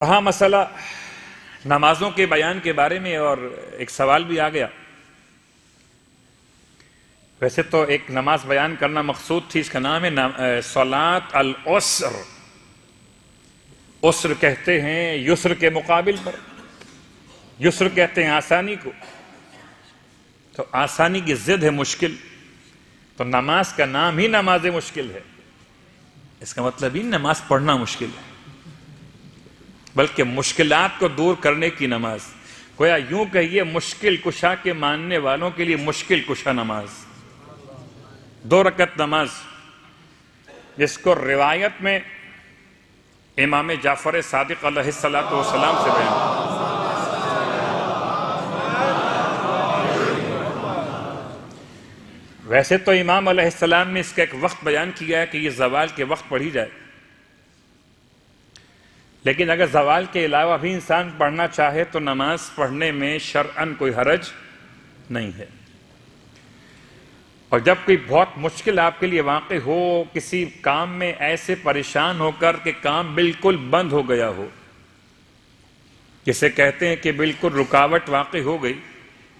ہاں مسئلہ نمازوں کے بیان کے بارے میں اور ایک سوال بھی آ گیا۔ ویسے تو ایک نماز بیان کرنا مقصود تھی، اس کا نام ہے صلاۃ العسر۔ عسر کہتے ہیں یسر کے مقابل پر، یسر کہتے ہیں آسانی کو، تو آسانی کی ضد ہے مشکل، تو نماز کا نام ہی نماز مشکل ہے، اس کا مطلب ہی نماز پڑھنا مشکل ہے، بلکہ مشکلات کو دور کرنے کی نماز، گویا یوں کہیے مشکل کشا کے ماننے والوں کے لیے مشکل کشا نماز، 2 رکعت نماز، جس کو روایت میں امام جعفر صادق علیہ السلام سے بیان۔ ویسے تو امام علیہ السلام نے اس کا ایک وقت بیان کیا ہے کہ یہ زوال کے وقت پڑھی جائے، لیکن اگر زوال کے علاوہ بھی انسان پڑھنا چاہے تو نماز پڑھنے میں شرعاً کوئی حرج نہیں ہے۔ اور جب کوئی بہت مشکل آپ کے لیے واقع ہو، کسی کام میں ایسے پریشان ہو کر کہ کام بالکل بند ہو گیا ہو، جسے کہتے ہیں کہ بالکل رکاوٹ واقع ہو گئی،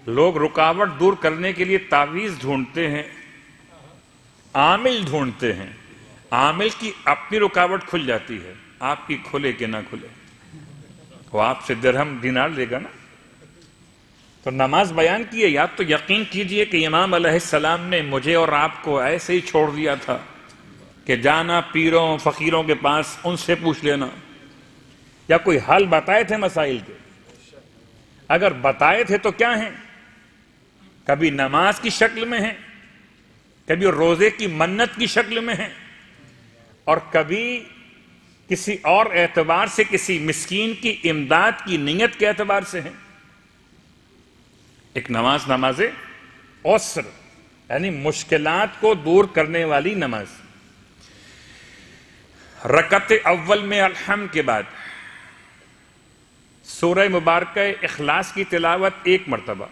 لوگ رکاوٹ دور کرنے کے لیے تعویذ ڈھونڈتے ہیں، عامل ڈھونڈتے ہیں، عامل کی اپنی رکاوٹ کھل جاتی ہے، آپ کی کھلے کہ نہ کھلے، وہ آپ سے درہم دینار لے گا نا۔ تو نماز بیان کی ہے، یا تو یقین کیجئے کہ امام علیہ السلام نے مجھے اور آپ کو ایسے ہی چھوڑ دیا تھا کہ جانا پیروں فقیروں کے پاس، ان سے پوچھ لینا، یا کوئی حل بتائے تھے مسائل کے؟ اگر بتائے تھے تو کیا ہیں؟ کبھی نماز کی شکل میں ہیں، کبھی روزے کی منت کی شکل میں ہیں، اور کبھی کسی اور اعتبار سے کسی مسکین کی امداد کی نیت کے اعتبار سے ہیں۔ ایک نماز عسر، یعنی مشکلات کو دور کرنے والی نماز۔ رکعت اول میں الحمد کے بعد سورہ مبارکہ اخلاص کی تلاوت 1 مرتبہ،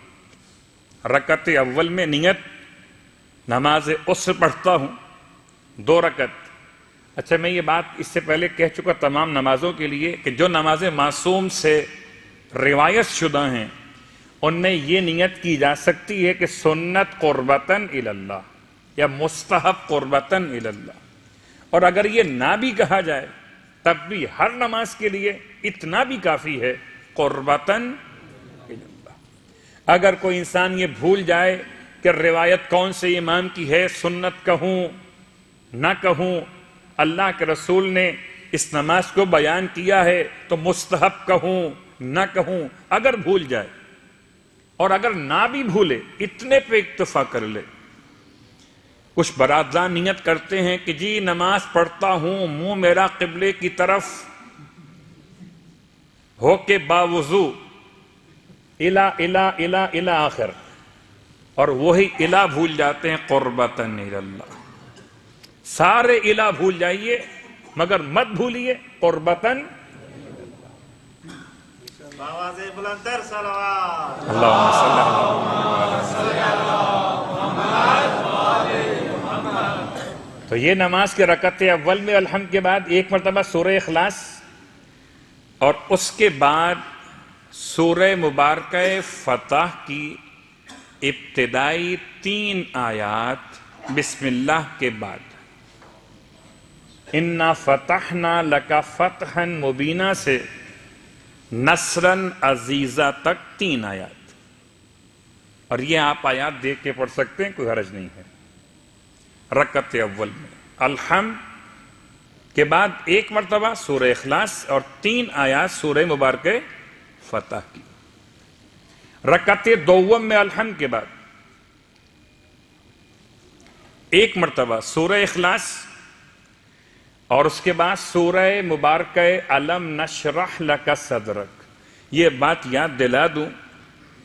رکعت اول میں نیت نماز عسر پڑھتا ہوں 2 رکعت۔ اچھا، میں یہ بات اس سے پہلے کہہ چکا تمام نمازوں کے لیے کہ جو نمازیں معصوم سے روایت شدہ ہیں ان میں یہ نیت کی جا سکتی ہے کہ سنت قربتاً اللہ یا مستحب قربتاً اللہ، اور اگر یہ نہ بھی کہا جائے تب بھی ہر نماز کے لیے اتنا بھی کافی ہے، قربتاً اللہ۔ اگر کوئی انسان یہ بھول جائے کہ روایت کون سے امام کی ہے، سنت کہوں نہ کہوں، اللہ کے رسول نے اس نماز کو بیان کیا ہے تو مستحب کہوں نہ کہوں، اگر بھول جائے اور اگر نہ بھی بھولے اتنے پہ اکتفا کر لے۔ کچھ برادران نیت کرتے ہیں کہ جی نماز پڑھتا ہوں، منہ میرا قبلے کی طرف ہو کے باوضو الا الا الا الا آخر، اور وہی الا بھول جاتے ہیں قربتاً اللہ۔ سارے الا بھول جائیے مگر مت بھولیے قربتاً۔ اللہم صلی تو یہ نماز کے رکعت اول میں الحمد کے بعد 1 مرتبہ سورہ اخلاص، اور اس کے بعد سورہ مبارکہ فتح کی ابتدائی 3 آیات بسم اللہ کے بعد، اِنَّا فَتَحْنَا لَكَ فَتْحًا مُبِينًا سے نصراً عزیزہ تک 3 آیات، اور یہ آپ آیات دیکھ کے پڑھ سکتے ہیں، کوئی حرج نہیں ہے۔ رکعت اول میں الحمد کے بعد 1 مرتبہ سورہ اخلاص اور 3 آیات سورہ مبارکہ فتح کی۔ رکعت دوم میں الحمد کے بعد 1 مرتبہ سورہ اخلاص، اور اس کے بعد سورہ مبارکہ الم نشرح لک صدرک۔ یہ بات یاد دلا دوں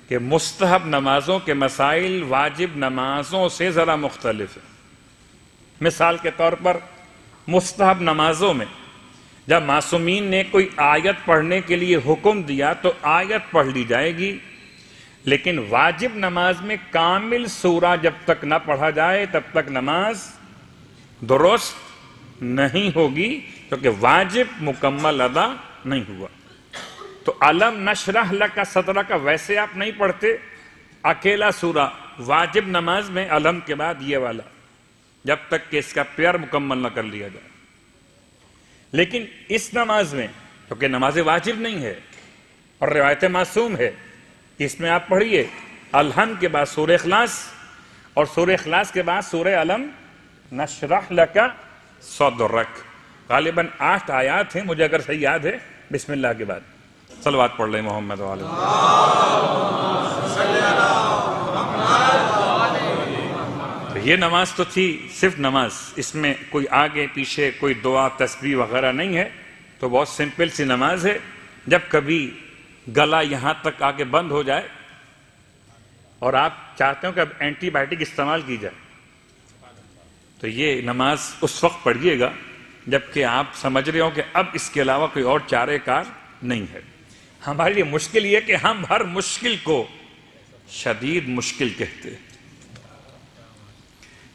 کہ مستحب نمازوں کے مسائل واجب نمازوں سے ذرا مختلف ہیں۔ مثال کے طور پر مستحب نمازوں میں جب معصومین نے کوئی آیت پڑھنے کے لیے حکم دیا تو آیت پڑھ لی جائے گی، لیکن واجب نماز میں کامل سورہ جب تک نہ پڑھا جائے تب تک نماز درست نہیں ہوگی، کیونکہ واجب مکمل ادا نہیں ہوا۔ تو علم نشرح لک صدرک ویسے آپ نہیں پڑھتے، اکیلا سورہ واجب نماز میں علم کے بعد یہ والا، جب تک کہ اس کا پیار مکمل نہ کر لیا جائے۔ لیکن اس نماز میں کیونکہ نماز واجب نہیں ہے اور روایت معصوم ہے، اس میں آپ پڑھیے الحم کے بعد سورہ اخلاص اور سورہ اخلاص کے بعد سورہ علم نشرح لک صدرک۔ غالباً 8 آیات ہیں مجھے اگر صحیح یاد ہے، بسم اللہ کے بعد صلوات پڑھ لیں محمد وعلی۔ تو یہ نماز تو تھی صرف نماز، اس میں کوئی آگے پیچھے کوئی دعا تسبیح وغیرہ نہیں ہے، تو بہت سمپل سی نماز ہے۔ جب کبھی گلا یہاں تک آ کے بند ہو جائے اور آپ چاہتے ہو کہ اب اینٹی بائیوٹک استعمال کی جائے، تو یہ نماز اس وقت پڑھیے گا جبکہ آپ سمجھ رہے ہو کہ اب اس کے علاوہ کوئی اور چارے کار نہیں ہے۔ ہمارے لیے مشکل یہ کہ ہم ہر مشکل کو شدید مشکل کہتے ہیں،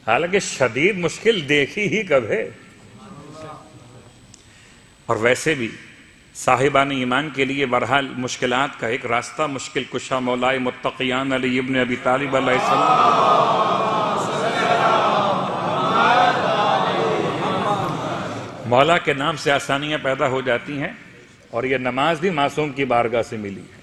حالانکہ شدید مشکل دیکھی ہی کب ہے۔ اور ویسے بھی صاحبان ایمان کے لیے بہرحال مشکلات کا ایک راستہ مشکل کشا مولائے متقیان علی ابن ابی طالب علیہ السلام، مولا کے نام سے آسانیاں پیدا ہو جاتی ہیں، اور یہ نماز بھی معصوم کی بارگاہ سے ملی ہے۔